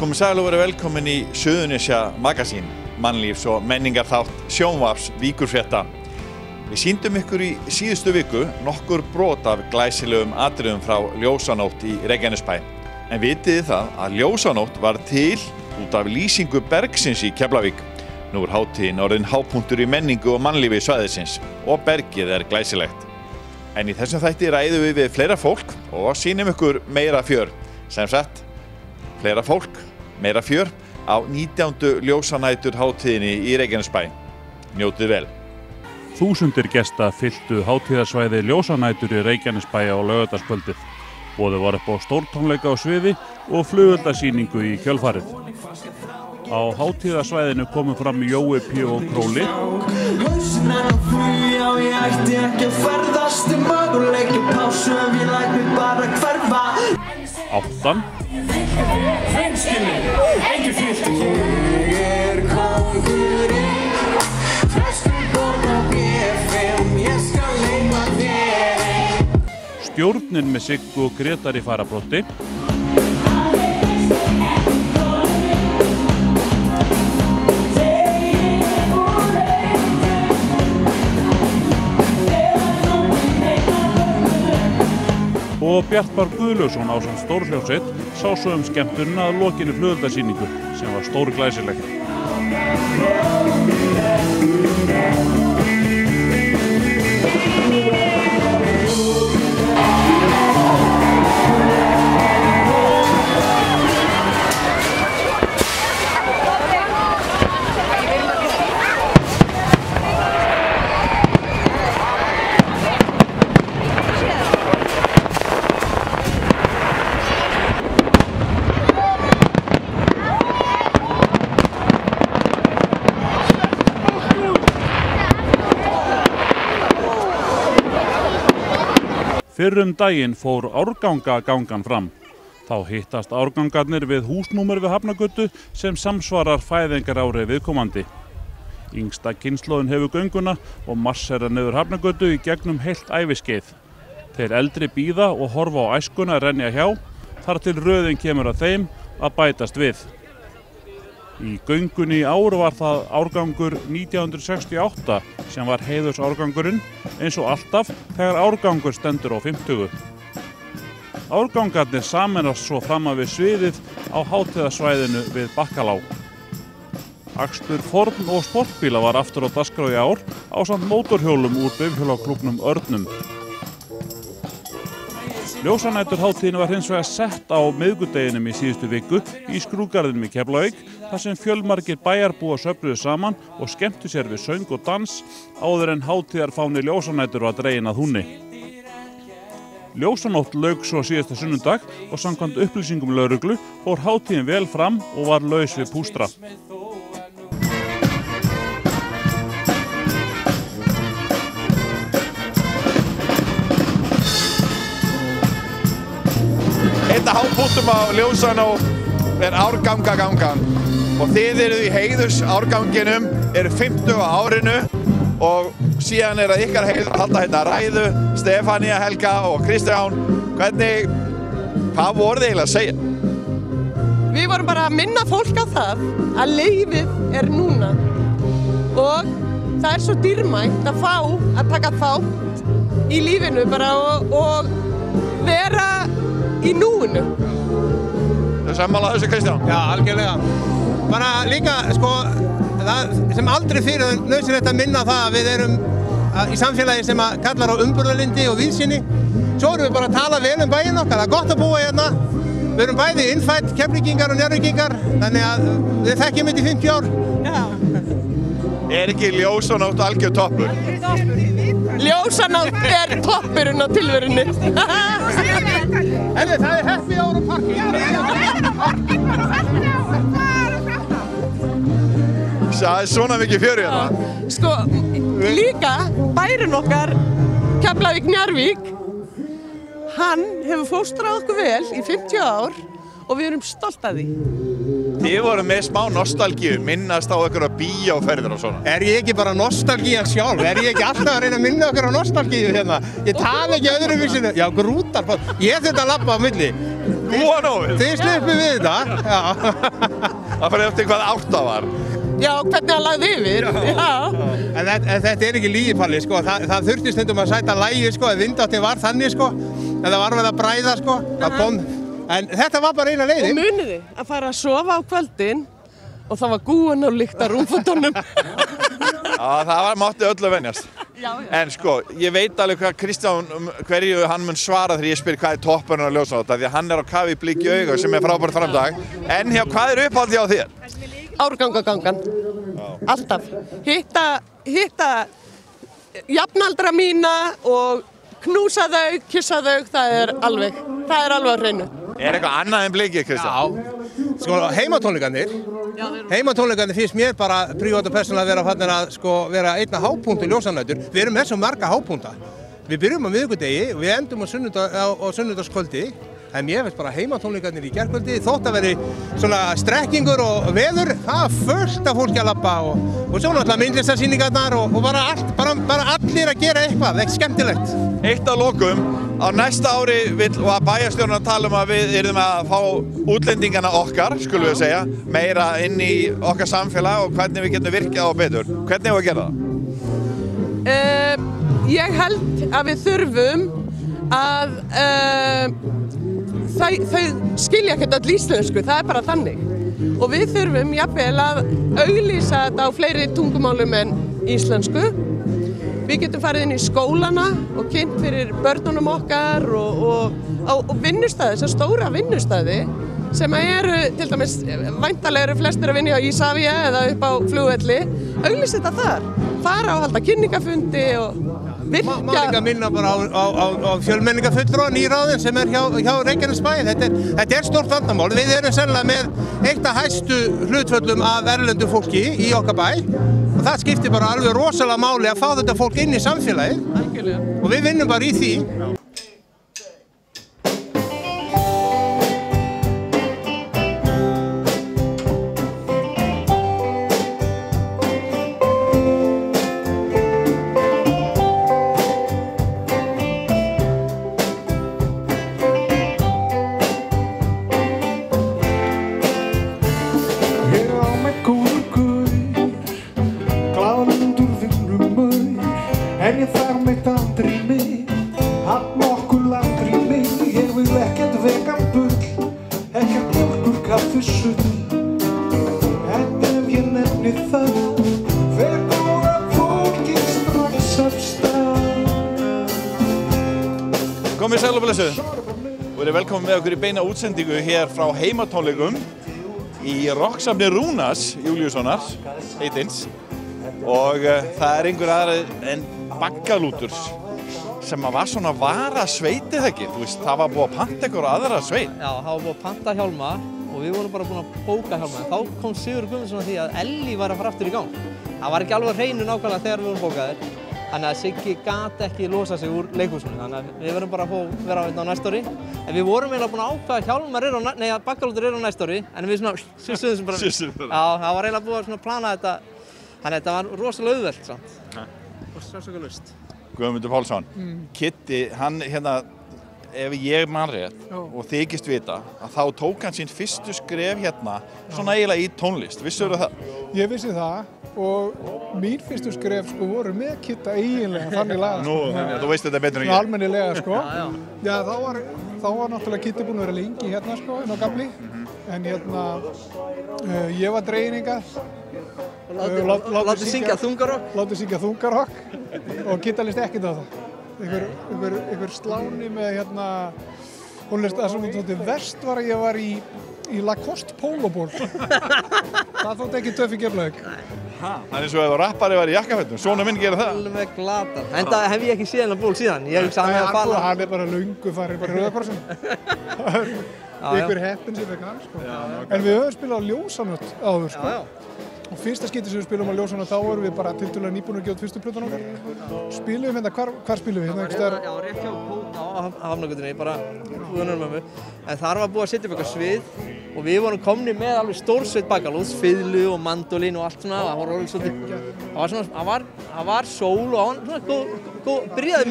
Komið sæl og verið velkomin í Suðurnesja Magasín, mannlífs- og menningarþátt sjónvarps Víkurfrétta. Við sýndum ykkur í síðustu viku nokkur brot af glæsilegum atriðum frá Ljósanótt í Reykjanesbæ. En vitið þið það að Ljósanótt var til út af lýsingu bergsins í Keflavík. Nú hátíðin orðin hápunktur í menningu og mannlífi svæðisins og bergið glæsilegt. En í þessum þætti ræðum við fleira fólk og sýnum ykkur meira fjör. Sem sagt, fleira fólk, meira fjör á 19. ljósanætur hátíðinni í Reykjanesbæ. Njótið vel. Þúsundir gesta fylltu hátíðarsvæði Ljósanætur í Reykjanesbæ á laugardagskvöldið. Boðið var upp á stórtónleika á sviði og flugeldasýningu í kjölfarið. Á hátíðarsvæðinu komu fram Jói P. og Króli, Áttan, Stjórnin með Siggu og Grétar í fararbroddi, og Bjartmar Guðlaugsson ásamt stórhljómsveit sá svo skemmtunina að lokinni flugeldasýningu sem var stórglæsileg. Fyrr daginn fór árgangagangan fram. Þá hittast árgangarnir við húsnúmer við Hafnargötu sem samsvarar fæðingarári viðkomandi. Yngsta kynslóðin hefur gönguna og marsera niður Hafnargötu í gegnum heilt æviskeið. Þeir eldri bíða og horfa á æskuna renja hjá, þar til röðin kemur að þeim að bætast við. Í göngunni í ár var það árgangur 1968 sem var heiðursárgangurinn, eins og alltaf þegar árgangur stendur á 50. Árgangarnir sameinast svo framan við sviðið á hátíðarsvæðinu við Bakkalág. Akstur forn- og sportbíla var aftur á dagskrá í ár ásamt mótorhjólum úr bifhjólaklúbbnum Örnum. Ljósanæturhátíðin var hins vegar sett á miðvikudeginum í síðustu viku í skrúðgarðinum í Keflavík, þar sem fjölmargir bæjarbúar söfnuðu saman og skemmtu sér við söng og dans áður en hátíðarfáni Ljósanætur var dreginn að húnni. Ljósanótt lauk svo síðasta sunnudag og samkvæmt upplýsingum lögreglu fór hátíðin vel fram og var laus við pústra. Þetta hápunktum á Ljósanótt árgangagangan og þið eruð í heiðurs árganginum, eru 50 á árinu og síðan að ykkar heiður að halda hérna ræðu, Stefania, Helga og Kristján. Hvað voruð þið eiginlega að segja? Við vorum bara að minna fólk á það að lífið núna og það svo dýrmætt að fá að taka þátt í lífinu bara og vera í núinu. Þú sammála þessu, Kristján? Já, algjörlega. Bara líka, það sem aldrei fyrir er nauðsynlegt að minna það að við erum í samfélagi sem kallar á umburðarlyndi og víðsýni. Svo erum við bara að tala vel bæinn okkar. Það er gott að búa hérna. Við erum bæði innfædd Keflvíkingar og Njarðvíkingar, þannig að við þekkjum þetta í 50 ár. Já. Ekki Ljósanótt algjör toppur? Ljósanótt toppurinn á tilverunni. Það happy hour og parking. Það svona mikið fjör hérna. Líka bærinn okkar, Keflavík Njarðvík, hann hefur fóstrað okkur vel í 50 ár og við erum stolt af því. Þið voru með smá nostalgíu, minnast á einhverja bíóferðir og svona. Er ég ekki bara nostalgían sjálf? Er ég ekki alltaf að reyna að minna okkur á nostalgíu hérna? Ég tala ekki öðruvísinu. Já, grútar. Ég þurfti að labba á milli. Þú og nóg. Þið sluppið við þetta. Já. Það fyrir eftir hvað átt það var. Já, hvernig það lagði yfir. Já. En þetta er ekki lygi, Palli, sko. Það þurfti stundum að sæta lagið, sko. Vindáttin var þannig, sko. En það var vel að bræða, sko. En þetta var bara eina leiðin. Og muniði að fara að sofa á kvöldin og það var gúan og lykt af rúmfötunum. Já, það mátti öllu venjast. Já. En sko, ég veit alveg hvað Kristján, hverju hann mun svara þegar ég spyr hvað er toppurinn á ljósnátt, því að hann er á kafi Bliki auga sem er frábært framdag. En hvað er uppáhaldi á þér? Árgangagangan. Alltaf. Hitta jafnaldra mína og knúsa þau, kyssa þau, það er alveg á hreinu. Er eitthvað annað en Bliki, Kristján? Já, sko heimatónleikarnir finnst mér bara prívat og persónulega að vera fannir að sko vera einna hápunktu ljósanætur. Við erum með svo marga hápunta. Við byrjum á miðvikudegi og við endum á sunnudagskvöldi. En mér finnst bara heimatónleikarnir í gærkvöldi, þótt að veri svona strekkingur og veður, það er fullt af fólki að labba og svo náttúrulega myndlistarsýningarnar og bara allir að gera eitthvað skemmtilegt. Eitt af lokum, á næsta ári var bæjarstjórinn að tala að við yrðum að fá útlendingana okkar, skulum við segja, meira inn í okkar samfélag og hvernig við getum virkað á betur. Hvernig hefur að gera það? Ég held að við þurfum að þau skilja ekkert öll íslensku, það er bara þannig. Og við þurfum jafnvel að auglýsa þetta á fleiri tungumálum en íslensku. Við getum farið inn í skólana og kynnt fyrir börnunum okkar og vinnustæði, þessar stóra vinnustæði sem eru, til dæmis, væntanlega eru flestir að vinna á Ísafía eða upp á flugvelli. Auglýsa þetta þar. Fara og halda kynningafundi og virkja. Má líka minna bara á fjölmenningarfulltrúa nýráðin sem er hjá Reykjanesbæ. Þetta er stórt vandamál. Við erum sennilega með eitt af hæstu hlutföllum af erlendu fólki í okkar bæ. Og það skiptir bara alveg rosalega máli að fá þetta fólk inn í samfélagið. Algjörlega. Og við vinnum bara í því. Komið sæl og blessuð. Við erum velkomin með okkur í beina útsendingu hér frá heimatónleikum í rocksafni Rúnars Júlíussonar heitins og það er einhver aðra en Baggalútur sem var svona varasveitið ekki, þú veist, það var búið að panta einhver aðra sveit. Já, það var búið að panta hjálma og við vorum bara búin að bóka hjálma en þá kom Sigurður Guðmundsson að því að Elli var að fara aftur í gang. Það var ekki alveg á hreinu nákvæmlega þegar við vorum bókaðir. Þannig að Siggi gat ekki losa sig úr leikhúsinu, þannig að við verðum bara að vera á næsta ári. En við vorum eiginlega búin að ákveða að Baggalútur er á næsta ári, en við svona sussuðum sem bara. Já, það var eiginlega búið að plana þetta, þannig að þetta var rosalega auðvelt samt. Og sársaukalaust. Guðmundur Pálsson, Kitti, hann hérna, ef ég man rétt og þykist vita, að þá tók hann sín fyrstu skref hérna, svona eiginlega í tónlist, vissirðu það? Ég vissi það. Og mín fyrstu skref sko voru með Kitta eiginlega þannig laga. Nú, þú veist þetta betur en ég. Almennilega sko. Já, þá var náttúrulega Kitti búinn að vera lengi hérna sko, inn á Gafli. En hérna, ég var dreginn hingað. Látið syngja þungarokk. Látið syngja þungarokk. Og Kitta líst ekkert á það. Einhver sláni með hérna, hún líst það sem hún þótti verst var að ég var í Lacoste pólóból. Það þótti ekki töff í Keflavík. Þannig svo ef rappari var í jakkafötum, svona minn gera það. Alveg glata. En það hef ég ekki séð hennar ból síðan. Ég hugsa að hann hefði farið. Hann er bara löngu farið, bara Rauða Krossin. Ykkur heppin sem fekk hann, sko. En við höfum spilað á Ljósanött áður, sko. Og fyrsta skipti sem við spilum á Ljósana, þá vorum við bara tiltölulega nýbúnir að gefa út fyrstu plötuna okkar. Spilum við hérna, hvar spilum við? Já, rétt hjá Póta á Hafnargötunni, bara utan mömmu. En þar var búið að setja upp eitthvað svið og við vorum komnir með alveg stórsveit bakalúts, fiðlu og mandolín og allt svona. Það var sól og byrjaði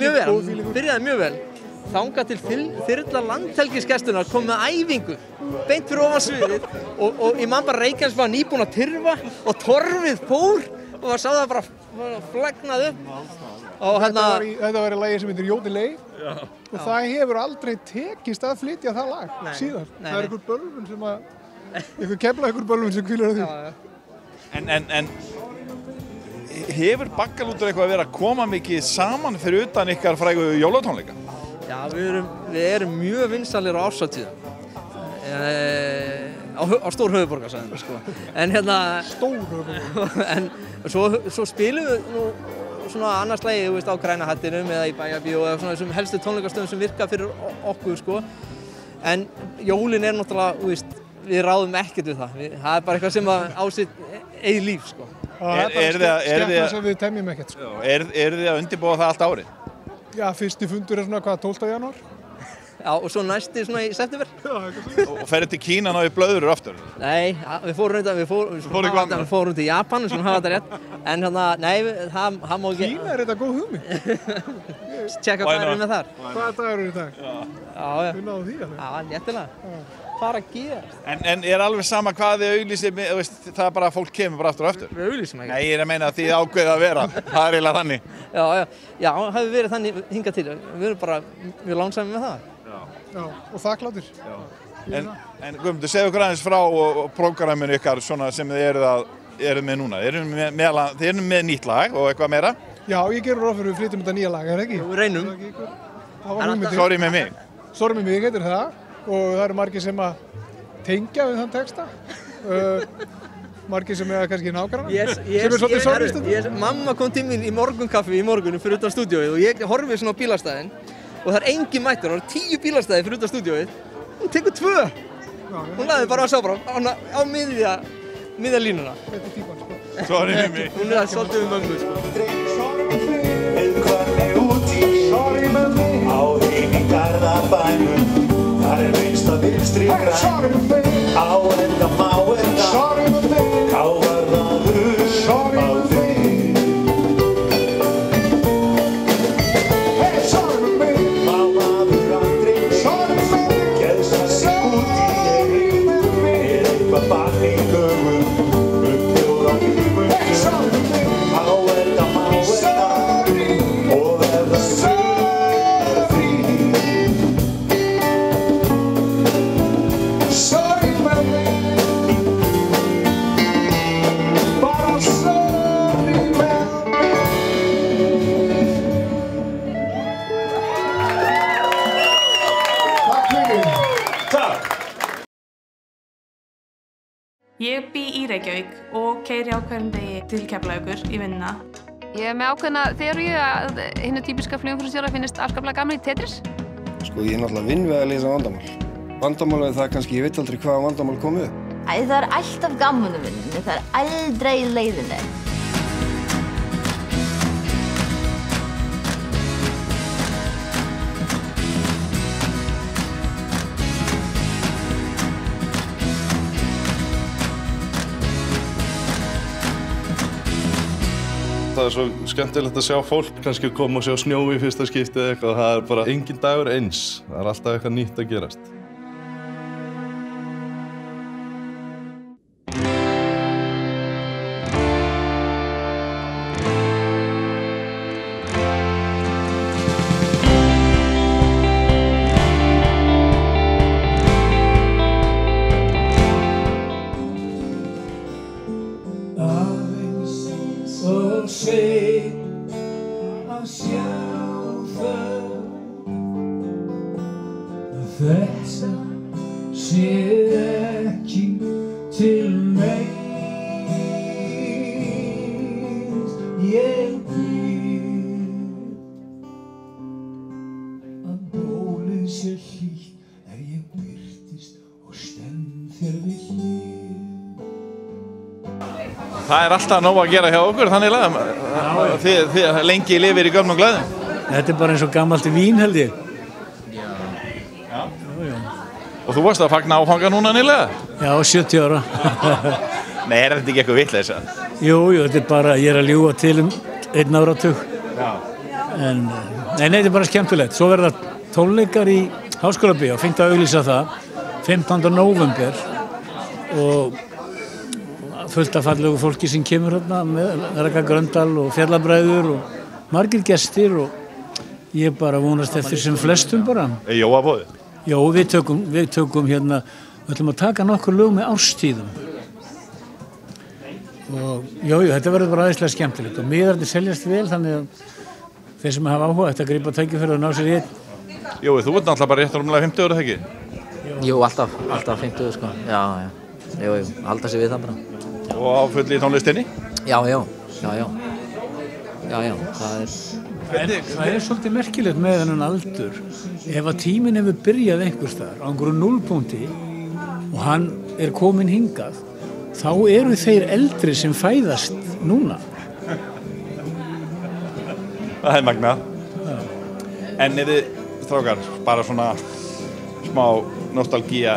mjög vel. Þangað til þyrla landhelgisgæslunnar kom með æfingu beint fyrir ofan sviðið og ég man bara Reykjanes var nýbúinn að tyrfa og torfið fór og maður sá það bara flagnað upp. Þetta var í lagi sem heitir Jódelei og það hefur aldrei tekist að flytja það lag síðan. Það einhver bölvun sem einhver bölvun sem hvílir á því. En hefur Baggalútur eitthvað að vera að koma mikið saman fyrir utan ykkar frægu jólatónleika? Já, við erum mjög vinsælir á árshátíðum á stór höfuðborgarsvæðinu, sko. En Stór höfuðborgarsvæðinu? En svo spilum við nú svona annars lagi, þú veist, á Græna hattinum eða í Bæjarbíó eða svona þessum helstu tónleikastöðum sem virka fyrir okkur, sko. En jólin náttúrulega, þú veist, við ráðum ekkert við það. Það er bara eitthvað sem á sitt eigið líf, sko. Það er bara skemmtna sem við temjum ekkert, sko. Eru þið að undirbúa það allt árið? Já, fyrsti fundur svona, 12. janúar? Já, og svo næsti svona í september. Og ferðu til Kína ná í blöðurur aftur? Nei, við fórum til Japan, við skulum hafa þetta rétt. En nei, það má ekki... Kína þetta góð hugmynd. Tjekka hvað erum við með þar. Hvaða dagur eru í dag? Já. Við náðum því alveg. Já, léttilega. Hvað að gera? En er alveg sama hvað þið auglýsið, það er bara að fólk kemur bara aftur og aftur? Við auglýsum ekki. Nei, ég er að meina að þið ákveðið að vera. Það er eiginlega þannig. Já, það hefur verið þannig hingað til. Við erum bara mjög lánsæmir með það. Já, og þakkláttir. En Guðmundur, segðu okkur aðeins frá prógraminu ykkar svona sem þið eruð með núna. Þið eruð með nýtt lag og eitthvað meira? Já, ég gerur ráð fyrir við flytjum þetta nýja lag, er það ekki? Við reynum. Sorry með mig. Sorry með mig, heitir það. Og það eru margir sem að tengja við þann texta. Margir sem er kannski nágrannar. Sem er svolítið sorgistundum. Mamma kom til mín í morgunkaffi í morgunum fyrir utan stúdíóið og ég horfið svona á bílastæðin. Og það er engin mættur, það eru 10 bílastæði fyrir utan stúdíóið. Hún tekur 2. Hún lagði bara að sjá bara á miðja línuna. Þetta er típan, sko. Sorry með mig. Hún er svolítið við mömmu, sko. Á heim í Garðabænum, þar er minnst að vinstri græn. Á enda má enda, kávarðaður á þig. Mámaður andri, geðsa sig út í eigin. Er eitthvað bann í gögum, uppbjóð á lífum. Á enda má enda, og verða sögur frí. Sorry með mig, bara sorry með mig. Takk fyrir. Takk. Ég bý í Reykjavík og keyri á hverjum degi til Keflavíkur í vinnuna. Ég er með ákveðna þeoríu að hinu típiska flugumferðarstjóra finnist afskaplega gaman í Tetris. Sko, ég er náttúrulega vinn við að leysa vandamál. Vandamál er það kannski, ég veit aldrei hvaða vandamál komið upp. Það er alltaf gaman að vinna, það er aldrei leiðinlegt. Það er svo skemmtilegt að sjá fólk kannski koma og sjá snjó í fyrsta skipti eða eitthvað. Það er bara engin dagur eins. Það er alltaf eitthvað nýtt að gerast. Þetta sé ekki til neins. Ég vil að bólið sé hlýtt ef ég birtist og stend þér við hlið. Það alltaf nóg að gera hjá okkur, þannig að þið lengi lifir í gömlum glæðum. Þetta bara eins og gammalt vín held ég. Já. Og þú varst að fagna áfanga núna nýlega? Já, 70 ára. Nei, þetta ekki eitthvað vitleisa? Jú, þetta bara, ég að ljúga til 1 áratug. Já. En, nei, þetta bara skemmtilegt. Svo verða tónleikar í Háskólabíó, fengt að auglýsa það, 15. nóvember og fullt af fallegu fólki sem kemur hérna með Ragga Gröndal og Fjallabræður og margir gestir og ég bara vonast eftir sem flestum bara. Jóa bóði? Já, við tökum hérna, við ætlum að taka nokkur lög með árstíðum. Og þetta verður bara aðeinslega skemmtilegt og miðarnir seljast vel þannig að þeir sem hafa áhuga ætti að grípa tækifæri og ná sér í einn. Jói, þú ert náttúrulega bara rétt rúmlega 50 ára, ekki? Jú, alltaf 50, sko. Já. Jú, halda sér við það bara. Og á fulli í tónlistinni? Já, það er svolítið merkilegt með þennan aldur. Ef að tíminn hefur byrjað einhvers staðar á einhverju núllpunkti og hann er kominn hingað, þá eru þeir eldri sem fæðast núna. Það magnað. En þið, strákar, bara svona smá nostalgía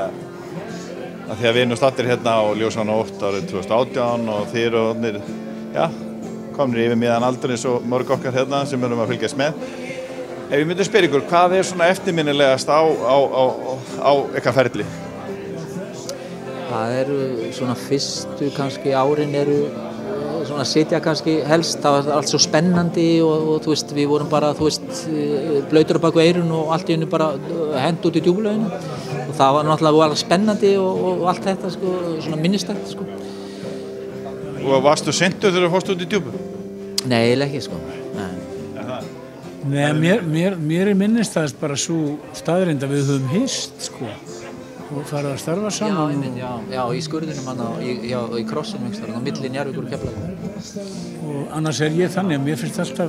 að því að við erum stattir hérna á Ljósanótt árið 2018 og þið eru komnir yfir miðan aldur eins og mörg okkar hérna sem erum að fylgjast með. Ef ég myndi spyrja ykkur, hvað er svona eftirminnilegast á ykkar ferli? Það eru svona fyrstu kannski árin eru svona sitja kannski helst, það var allt svo spennandi og þú veist, við vorum bara, þú veist, blautur á baku eyrun og allt í hennu bara hent út í djúpulauginu og það var náttúrulega spennandi og allt þetta, sko, svona minnistætt, sko. Og varstu sentur þegar þú fórst út í djúpu? Nei, eiginlega ekki, sko. Nei, mér er minnistæðast bara svo staðreind að við höfum hist, sko, og farið að starfa saman. Já, í skurðinum hann í krossinum, á milli Njarðvíkur og Keflavíkur. Og annars er ég þannig að mér finnst alltaf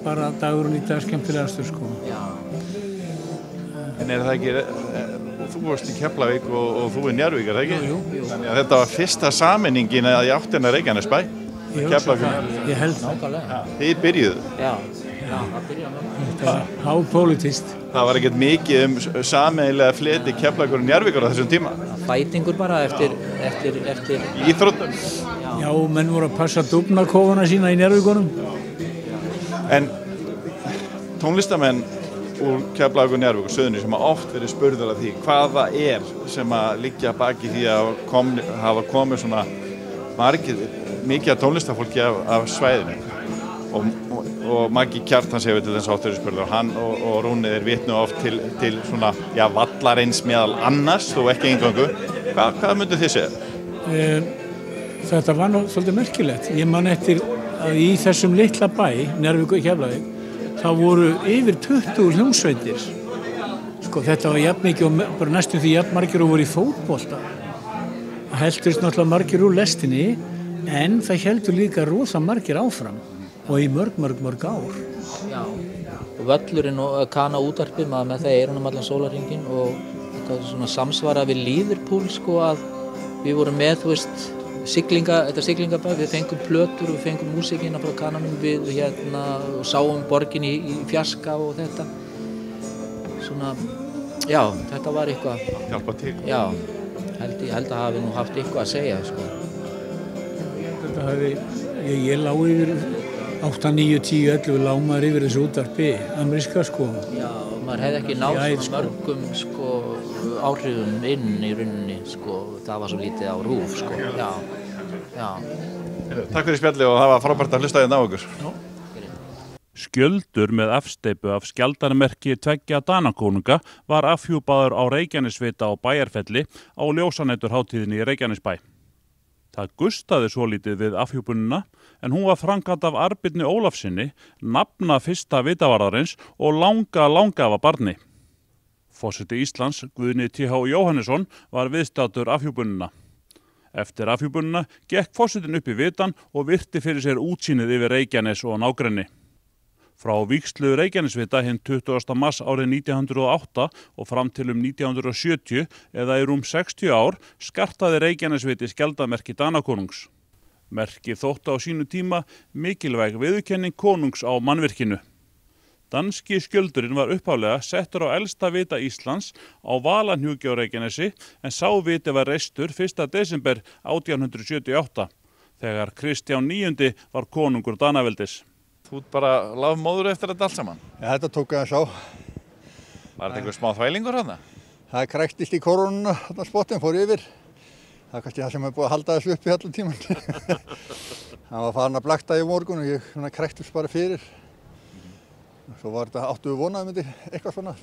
bara dagurinn í dag skemmtilegastur, sko. Já. En það ekki, þú varst í Keflavík og þú í Njarðvík, það ekki? Jú. Þannig að þetta var fyrsta sameiningin í áttina Reykjanesbæ. Ég held það. Þið byrjuðu. Já, það byrjaði með. Þetta var hápolítist. Það var ekkert mikið sameiginlega fleti Keflavíkur og Njarðvíkur á þessum tíma. Bætingur bara eftir íþróttum. Já, menn voru að passa dúfnakofana sína í Njarðvíkunum. En tónlistamenn úr Keflavík og Njarðvík og Suðurnes sem oft verið spurður af því hvað það er sem að liggja baki því að hafa komið svona mikið af tónlistafólki af svæðinu og Maggi Kjartans hefur til þess áttur spurður og hann og Rúni vitnu oft til svona, vallarins meðal annars þó ekki eingöngu. Hvað myndu þið segja? Þetta var nú svolítið merkilegt. Ég man eftir að í þessum litla bæ, Njarðvík og Keflavík, þá voru yfir 20 hljómsveitir. Sko, þetta var jafn mikið og bara næstum því jafn margir og voru í fótbolta. Það heldurist náttúrulega margir úr lestinni, en það heldur líka rosa margir áfram og í mörg ár. Já, og völlurinn og Kana útvarpið maður með það eyrunum allan sólarhringinn og þetta svona samsvara við Liverpool, sko, að við vorum með, þú veist, þetta siglingabæ, við fengum plötur og við fengum músíkina frá Kananum, við og sáum borgin í fjarska og þetta. Svona, já, þetta var eitthvað. Hjálpa til. Já, held að hafi nú haft eitthvað að segja, sko. Þetta hafi, ég lá yfir 8, 9, 10, 11 lá maður yfir þessu útvarpi, ameríska, sko. Já, maður hefði ekki náð svona mörgum, sko, áhrifum inn í rauninni, sko, það var svo lítið á RÚV, sko, já. Takk fyrir spjalli og það var frábært að hlusta hérna á ykkur. Skjöldur með afsteypu af skjaldarmerki tveggja Danakonunga var afhjúpaður á Reykjanesvita á Bæjarfelli á ljósanæturhátíðinni í Reykjanesbæ. Það gustaði svolítið við afhjúpunina en hún var framkvæmd af Arbirni Ólafssyni, nafna fyrsta vitavarðarins og langafa barni. Forseti Íslands, Guðni T.H. Jóhannesson, var viðstaddur afhjúpunina. Eftir afhjúpunina gekk forsetinn upp í vitan og virti fyrir sér útsýnið yfir Reykjanes og nágrenni. Frá vígslu Reykjanesvita hinn 20. mars árið 1908 og fram til 1970 eða í rúm 60 ár skartaði Reykjanesviti skjaldarmerki Danakonungs. Merkið þótti á sínu tíma mikilvæg viðurkenning konungs á mannvirkinu. Danski skjöldurinn var upphaflega settur á elsta vita Íslands á Valahnjúki á Reykjanesi en sá viti var reistur 1. desember 1878 þegar Kristján IX var konungur Danaveldis. Þú ert bara lafmóður eftir þetta allt saman? Ja, þetta tók aðeins á. Var þetta einhver smá þvælingur þarna? Það kræktist í korónuna, þarna spottin fór yfir. Það er kannski það sem er búið að halda þessu upp í allan tíman. Það var farin að blakta í morgun og ég kræktist bara fyrir. Svo var þetta áttu við vonað myndi eitthvað svona.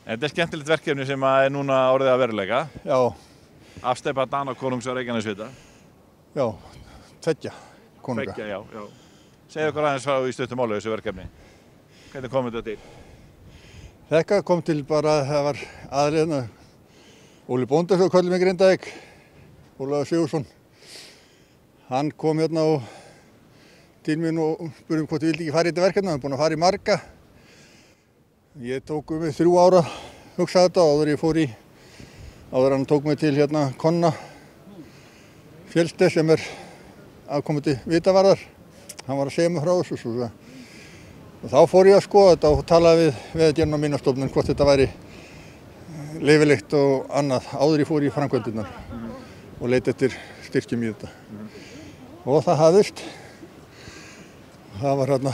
Þetta er skemmtilegt verkefni sem er núna orðið að veruleika. Já. Afsteypa Danakonungs á Reykjanesvita. Já, tveggja konunga. Tveggja, já. Segðu okkur aðeins frá í stuttu máli þessu verkefni. Hvernig kom þetta til? Þetta kom til bara, það var aðriðna Óli Bóndar svo kallið mig Grindavík, Ólafur Sigurðsson. Hann kom hérna til mín og spurði hvort ég vildi ekki fara í þetta verkefni, hann er búinn að fara í marga. Ég tók mig 3 ára að hugsa þetta áður hann tók mig til hérna Konna Fjölste sem er afkomandi vitavarðar. Hann var að segja mig frá þessu. Og þá fór ég að skoða þetta og talaði við Vegagerðina og Minjastofnun hvort þetta væri leyfilegt og annað áður ég fór í framkvæmdirnar og leita eftir styrkjum í þetta. Og það hafðist. Það var hérna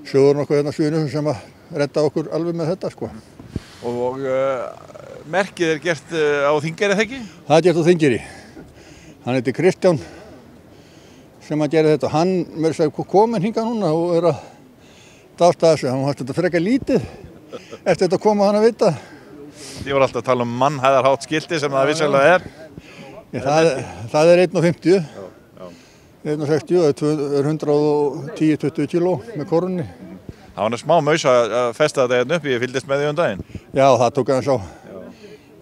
sjóður nokkuð hérna Suðurnesjum sem að redda okkur alveg með þetta sko. Og merkið er gert á Þingeyri, ekki? Það er gert á Þingeyri. Hann heitir Kristján sem að gera þetta. Hann með þess að komin hingað núna og er að dásta þessu. Hann var þetta frekar lítið eftir þetta koma hann að vita. Ég var alltaf að tala mannhæðarhátt skilti sem það vissulega er. Það er 1,50. 1,60 og það er 110-20 kíló með korunni. Það var smá maus að festa þetta hérna upp, ég fylgdist með því daginn. Já, það tók aðeins á.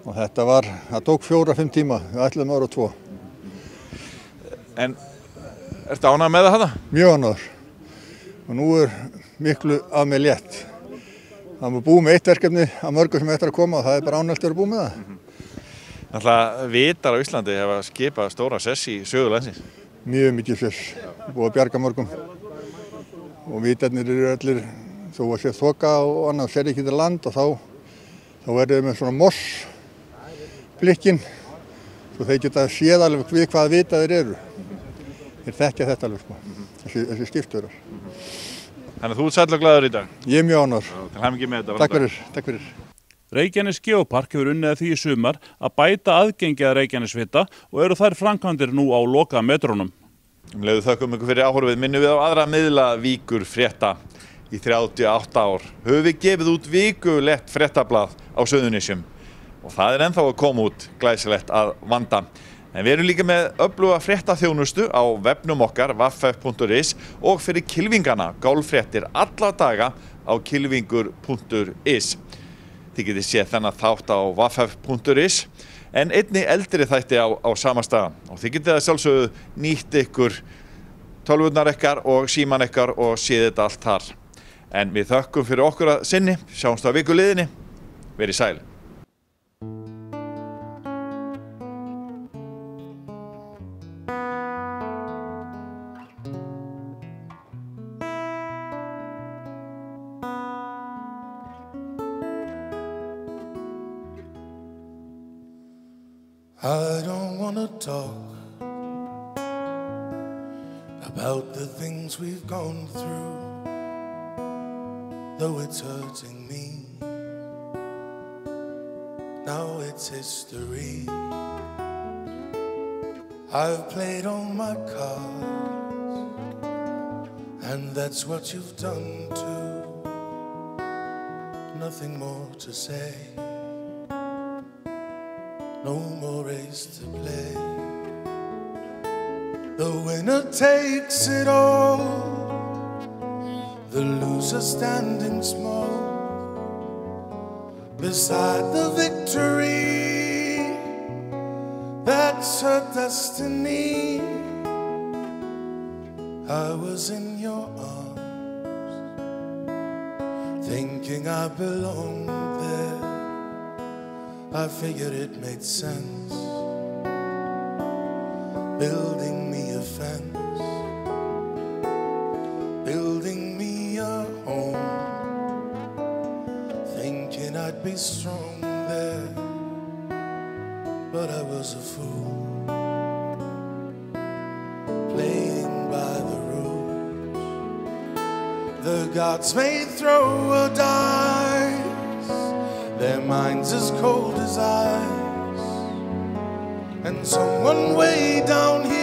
Og það tók 4-5 tíma, við ætluðum ára 2. En ertu ánægður með það? Mjög ánægður. Og nú er miklu af mig létt. Það er búið með eitt verkefni af mörgum sem eftir að koma og það er bara ánægt að vera búið með það. Náttúrulega vitar á Íslandi hafa skipað stóra sess í sögu landsins. Mjög mikið sess, búið að bjarga mörgum. Og vitarnir eru allir, þó að sé þoka og annað, sér ekki þetta land og þá verður við með svona mossblikkin svo þeir geta séð alveg við hvaða vita þeir eru. Þeir þekkja þetta alveg sko, þessi skipstjórar. Þannig að þú ert sæll og glaður í dag? Ég er mjög ánægður. Til hamingju með þetta. Takk fyrir. Reykjanes Geopark hefur unnið að því í sumar að bæta aðgengi að Reykjanesvita og eru þær framkvæmdir nú á lokametrónum. Leiðu þökkum ykkur fyrir áhorfið, minnum við á aðra miðla Víkur frétta. Í 38 ár höfum við gefið út vikulegt fréttablað á Suðurnesjum og það er ennþá að koma út glæsilegt að vanda. En við erum líka með öfluga fréttaþjónustu á vefnum okkar vaff.is og fyrir kylfingana golffréttir alla daga á kylfingur.is. Þið getið séð þennan þátt á vaff.is en einni eldri þætti á sama stað og þið getið að sjálfsögðu nýtt ykkur tölvurnar ykkar og síman ykkar og séð þetta allt þar. En við þökkum fyrir okkur að sinni, sjáumst á vikuliðinni, verið sæl. I don't wanna talk about the things we've gone through, though it's hurting me. Now it's history. I've played all my cards, and that's what you've done too. Nothing more to say. No more race to play. The winner takes it all, the loser standing small beside the victory. That's her destiny. I was in your arms, thinking I belonged there. I figured it made sense, building me fence, building me a home, thinking I'd be strong there, but I was a fool, playing by the rules. The gods may throw a dice, their minds as cold as ice, and someone way down here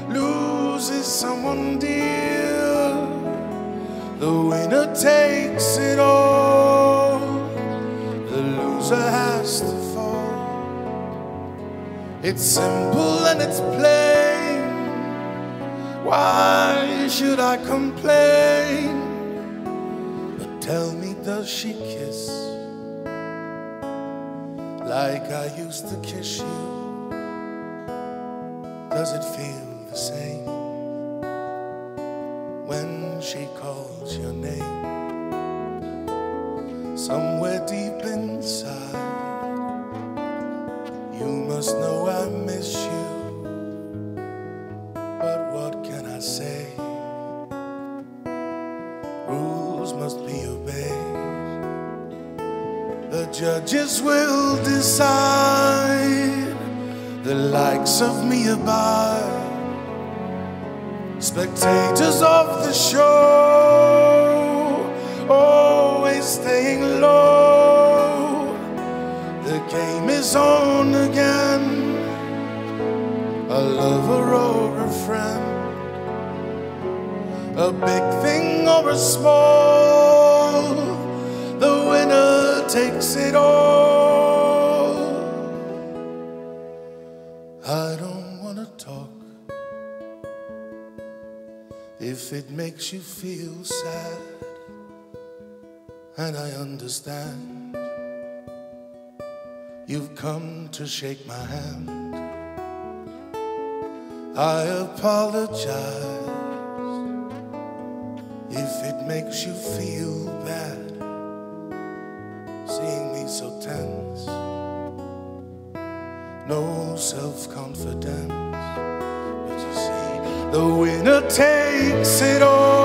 loses someone dear. The winner takes it all, the loser has to fall. It's simple and it's plain, why should I complain? But tell me, does she kiss like I used to kiss you? Does it feel the same when she calls your name? Somewhere deep inside, you must know I miss you. But what can I say? Rules must be obeyed. The judges will decide, the likes of me abide, spectators of the show, always staying low. The game is on again, a lover or a friend, a big thing or a small, the winner takes it all. I don't want to talk if it makes you feel sad, and I understand. You've come to shake my hand. I apologize if it makes you feel bad, seeing me so tense, no self-confidence. But you see, the winner takes it all.